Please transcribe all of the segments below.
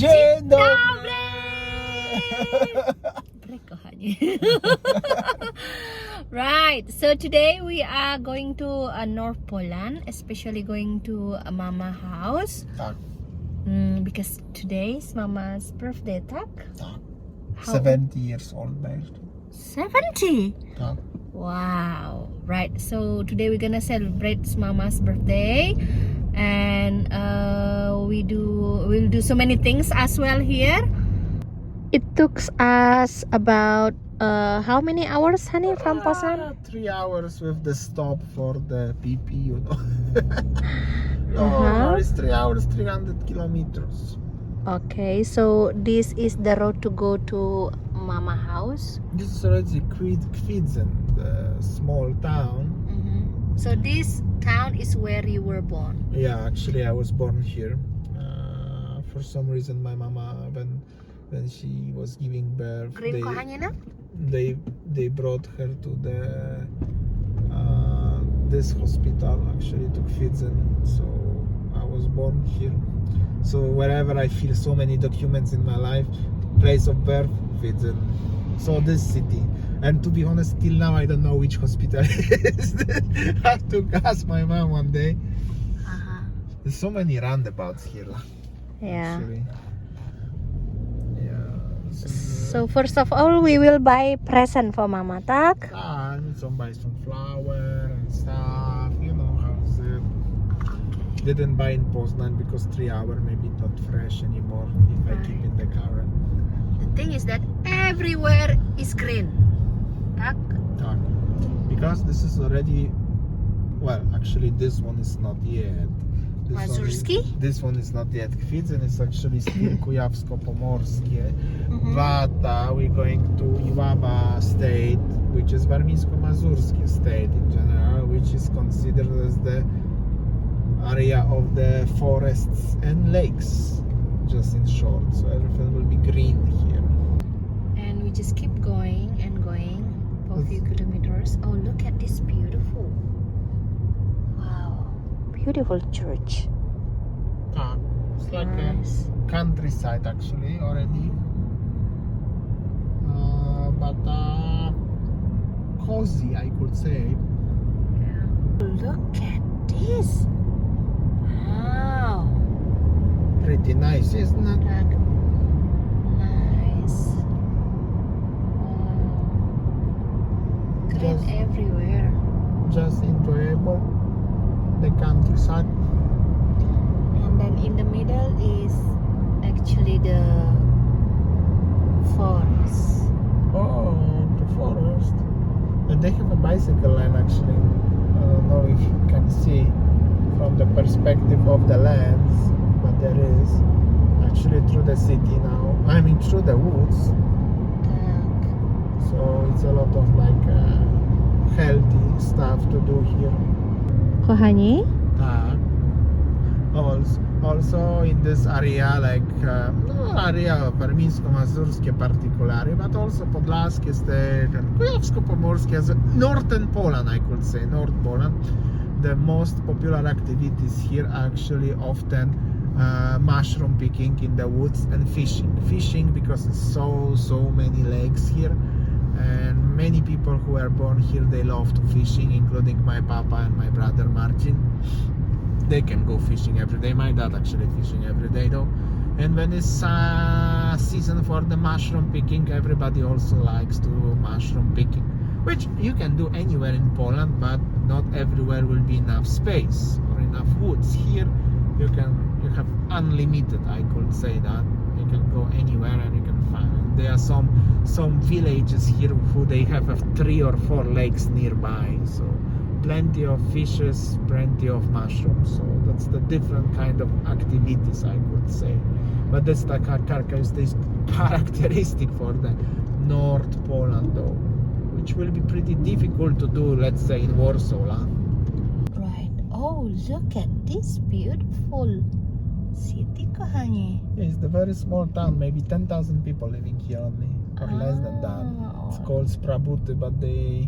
Dzień dobry! Right, so today we are going to North Poland, especially going to Mama house. Tak, Because today is Mama's birthday, tak? tak. How- 70 years old birthday. 70? Tak. Wow. Right, so today we're gonna celebrate Mama's birthday, and we'll do so many things as well here. It took us about how many hours, honey, from Poznan? 3 hours with the stop for the PP, you know. No, Uh-huh. it's 3 hours, 300 kilometers. Okay, so this is the road to go to Mama house. This is already Kwidzen, the small town. So this town is where you were born. Yeah, actually I was born here. For some reason my mama, when she was giving birth, Green kochanie na? they brought her to the this hospital, actually to Kwidzen. So I was born here. So wherever I feel so many documents in my life, place of birth, Kwidzen. So this city. And to be honest, till now I don't know which hospital it is. I have to ask my mom one day. There's so many roundabouts here. Yeah. Actually. Yeah. So first of all, we will buy present for Mama, tak? I need to buy some flour and stuff. You know how's it. Didn't buy in Poznan because 3 hour maybe not fresh anymore if I keep in the car. The thing is that everywhere is green, tak? Tak. Because this is already, well, actually this one is not yet. Mazurski? This one is not yet Kwidzen, it's actually still Kujawsko-Pomorskie. But we're going to Iława state, which is Warmińsko-Mazurskie state in general, which is considered as the area of the forests and lakes, just in short. So everything will be green here. And we just keep going and going for a few kilometers. Oh, look at this beautiful. Wow. Beautiful church. It's like Nice. a countryside actually already. But cozy, I could say. Look at this. Wow. Pretty nice, isn't it? Nice. Green Just- everywhere. Just enjoyable. The countryside. And then in the middle is actually the forest. Oh, the forest. And they have a bicycle lane actually. I don't know if you can see from the perspective of the lens, but there is actually through the city now. I mean through the woods. Tak. So it's a lot of like healthy stuff to do here. Kochani? Tak. Also in this area, like area Warmińsko-Mazurskie particularly, but also Podlaskie state and Kujawsko-Pomorskie as northern Poland, I could say, North Poland. The most popular activities here are actually often mushroom picking in the woods and fishing. Fishing because it's so many lakes here, and many people who are born here, they love to fishing, including my papa and my brother Marcin. They can go fishing every day. My dad actually fishing every day though. And when it's season for the mushroom picking, everybody also likes to do mushroom picking, which you can do anywhere in Poland, but not everywhere will be enough space or enough woods. Here you have unlimited, I could say that. You can go anywhere and you can find. There are some villages here who they have 3 or 4 lakes nearby, so plenty of fishes, plenty of mushrooms. So that's the different kind of activities, I could say. But that's the characteristic for the North Poland though, which will be pretty difficult to do, let's say, in Warsaw. Right. Oh, look at this beautiful city, kochani. Yeah, it's a very small town, maybe 10,000 people living here only, or less than that. It's called Sprabuty, but they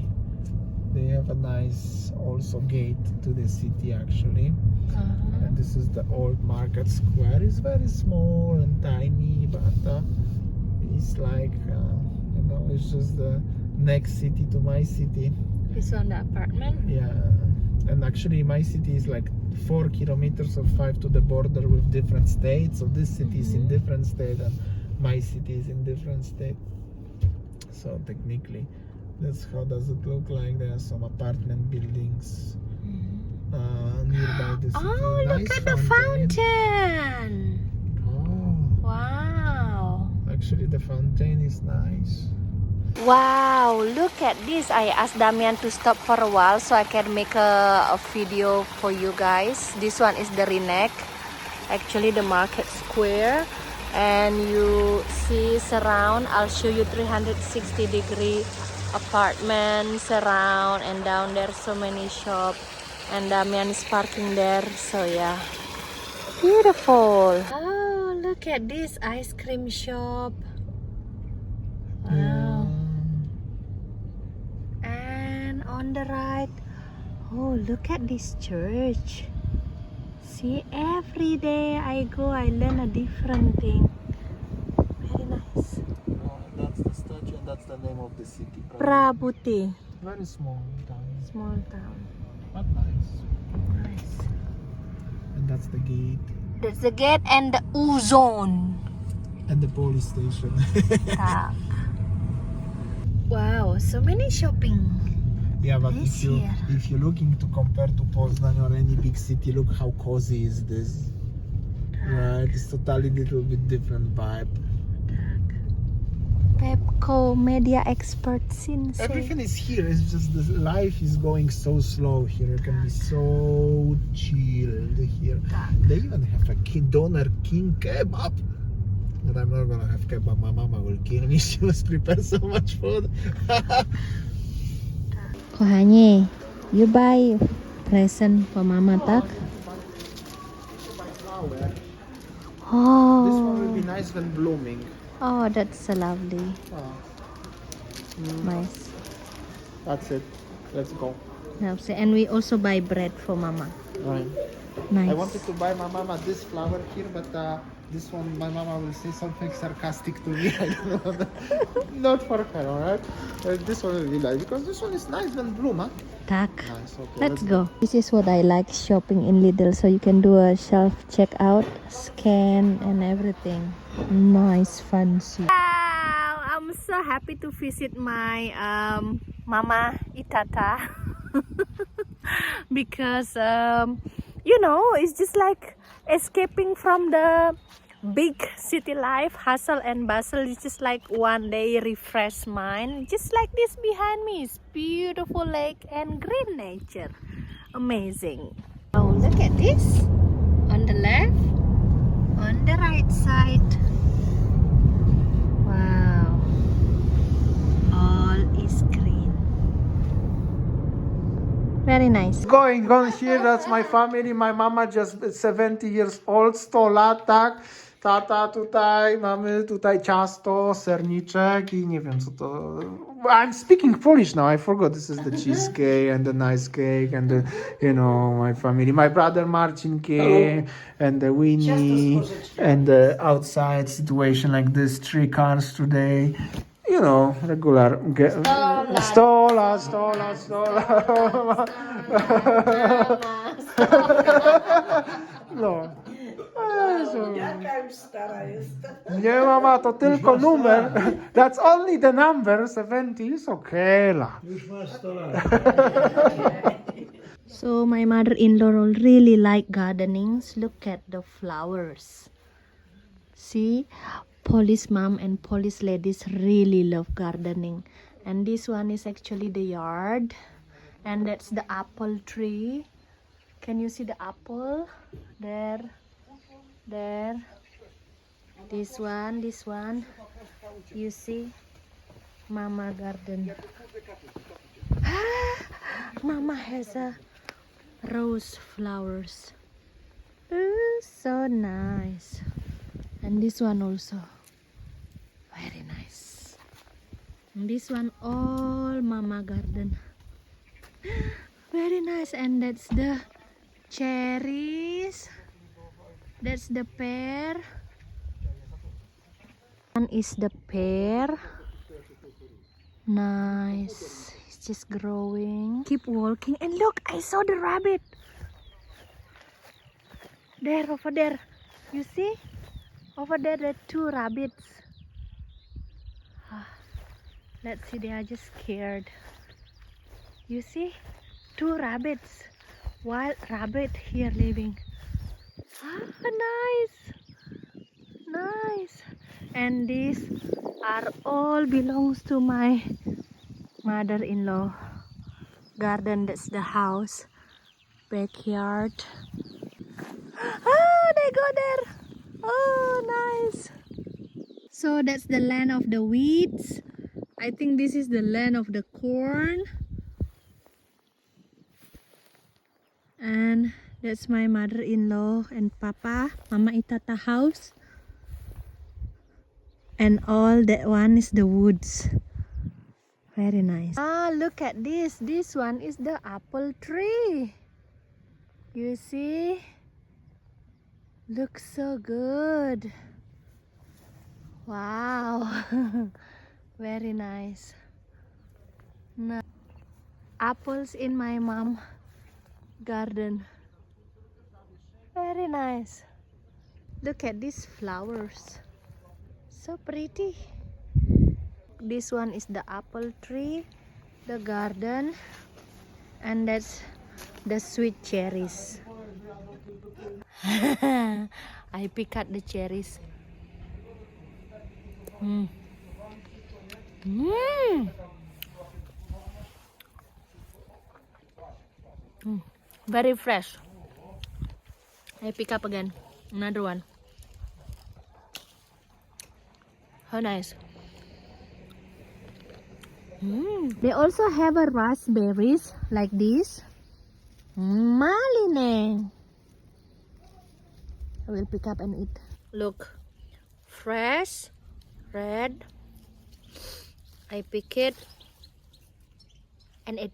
have a nice also gate to the city actually. And this is the old market square. It's very small and tiny it's just the next city to my city. This one, the apartment. Yeah, and actually my city is like 4 kilometers or 5 to the border with different states. So this city is in different state and my city is in different state. So technically, that's how does it look like. There are some apartment buildings nearby the city. Oh, look at the fountain! Oh, Wow! actually the fountain is nice. Wow, look at this. I asked Damian to stop for a while so I can make a video for you guys. This one is the Rinek, actually the market square. And you see surround, I'll show you 360-degree apartments around, and down there so many shops. And Damian is parking there, so yeah. Beautiful. Oh, look at this ice cream shop. Wow. And on the right, oh, look at this church. See, every day I go, I learn a different thing. Very nice. Oh, that's the statue and that's the name of the city. Prabuti. Very small town. Small town. But nice. Nice. And that's the gate. That's the gate and the U-zone. And the police station. Tak. Wow, so many shopping. Yeah, but This if you're looking to compare to Poznań or any big city, look how cozy is this. Right, it's totally little bit different vibe. Pepco media expert since. Everything is here. It's just the life is going so slow here. You can be so chilled here. They even have a Doner King kebab. But I'm not gonna have kebab. My mama will kill me. She must prepare so much food. Kochanie, you buy present for mama, tak? Oh. This one will be nice when blooming. Oh, that's so lovely. Oh. Nice. That's it. Let's go. And we also buy bread for mama. Right. Nice. I wanted to buy my mama this flower here, but this one my mama will say something sarcastic to me. I don't know. Not for her, alright? This one will be nice because this one is nice when bloom, huh? Tak. Nice. Okay, Let's go. This is what I like shopping in Lidl. So you can do a self checkout, scan, and everything. Nice, fancy. Wow, I'm so happy to visit my Mama Itata because you know, it's just like escaping from the big city life, hustle and bustle. It's just like one day refresh mind. Just like this behind me is beautiful lake and green nature. Amazing. Oh, look at this. On the left, on the right side. Wow. All is green. Very nice. Going on here, that's my family. My mama just 70 years old, 100 lat, tak? Tata tutaj, mamy tutaj ciasto, serniczek I nie wiem co to... I'm speaking Polish now, I forgot. This is the cheesecake and the nice cake and the, you know, my family. My brother Marcin came and the Winnie and the outside situation like this, 3 cars today. You know, regular. Stola. No. Jaka już stara jestem. Nie mama, to tylko numer. That's only the number, 70 is okay la. Już masz 100 lat. So my mother-in-law really like gardenings. Look at the flowers. See, Polish mom and Polish ladies really love gardening. And this one is actually the yard. And that's the apple tree. Can you see the apple? There. This one. You see? Mama garden. Mama has a rose flowers. So nice. And this one also. Very nice. And this one all mama garden. Very nice. And that's the cherries. That's the pear. One is the pear. Nice. It's just growing. Keep walking and look, I saw the rabbit. There, over there. You see? Over there, there are 2 rabbits. Ah, let's see, they are just scared. You see? 2 rabbits. Wild rabbit here living. Ah, nice. Nice. And these are all belongs to my mother-in-law. Garden, that's the house. Backyard. Ah, they go there. Oh, nice. So that's the land of the weeds. I think this is the land of the corn. And that's my mother-in-law and papa, Mama Itata house. And all that one is the woods. Very nice. Ah, look at this. This one is the apple tree. You see? Looks so good. Wow. Very nice. Now, apples in my mom garden. Very nice. Look at these flowers. So pretty. This one is the apple tree, the garden, and that's the sweet cherries. I pick out the cherries. Very fresh. I pick up again another one. How nice. They also have a raspberries like this. Maline. I will pick up and eat. Look, fresh, red. I pick it and eat.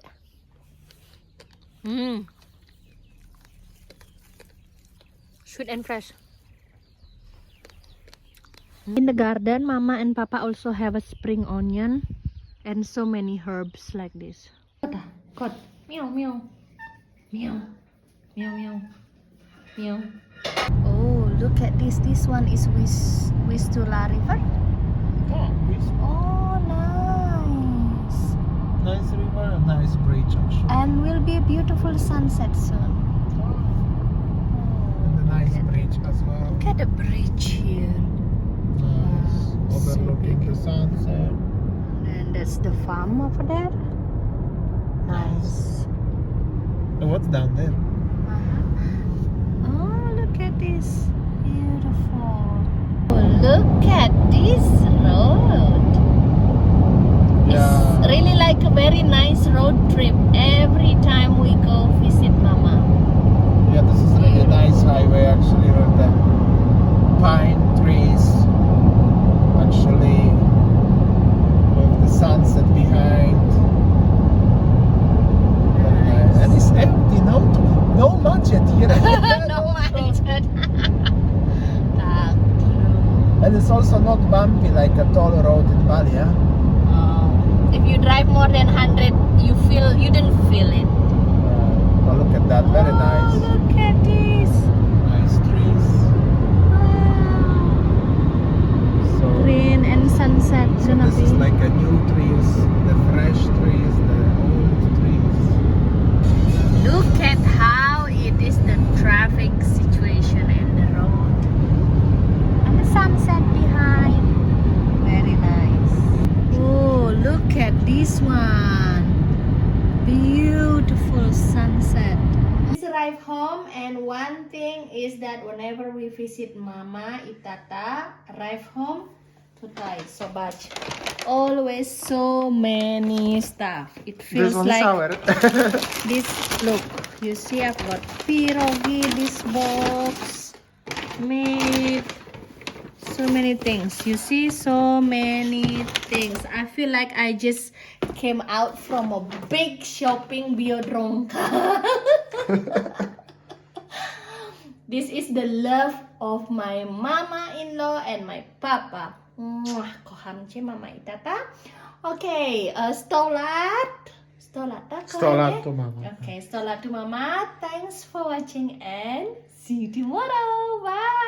Sweet and fresh. In the garden, Mama and Papa also have a spring onion and so many herbs like this. Got meow meow meow meow meow meow. Oh, look at this. This one is Vistula River. Oh, nice. Nice river and nice bridge actually. And will be a beautiful sunset soon. And a nice bridge as well. Look at the bridge here. Nice. Wow, so Overlooking the sunset. And that's the farm over there. Nice. And what's down there? Oh, look at this. Beautiful. Oh, look at this road. It's really like a very nice road trip every time we go visit Mama. Yeah, this is really nice highway actually with the pine trees. Actually, with the sunset behind. Very nice. And it's empty, no budget here. No budget. And it's also not bumpy like a toll road in Bali, huh? If you drive more than 100, you didn't feel it. Oh, look at that, very nice. Look at this. Nice trees. So Rain and sunset. this is like a new trees, the fresh trees, the old trees. Look at how it is the traffic situation in the road. And the sunset behind. Very nice. Oh, look at this one. Beautiful sunset. We arrive home and one thing is that whenever we visit Mama Itata, arrive home, Tutai, so much. Always so many stuff. It feels like this. Look, you see I've got pierogi, this box, meat, so many things. You see, so many things. I feel like I just came out from a big shopping biodrome. This is the love of my mama-in-law and my papa. Mwah, kocham cię, Mama Itata. Okay, stolat. Stolat. Stolat to mama. Okay, stolat to mama. Thanks for watching and see you tomorrow. Bye.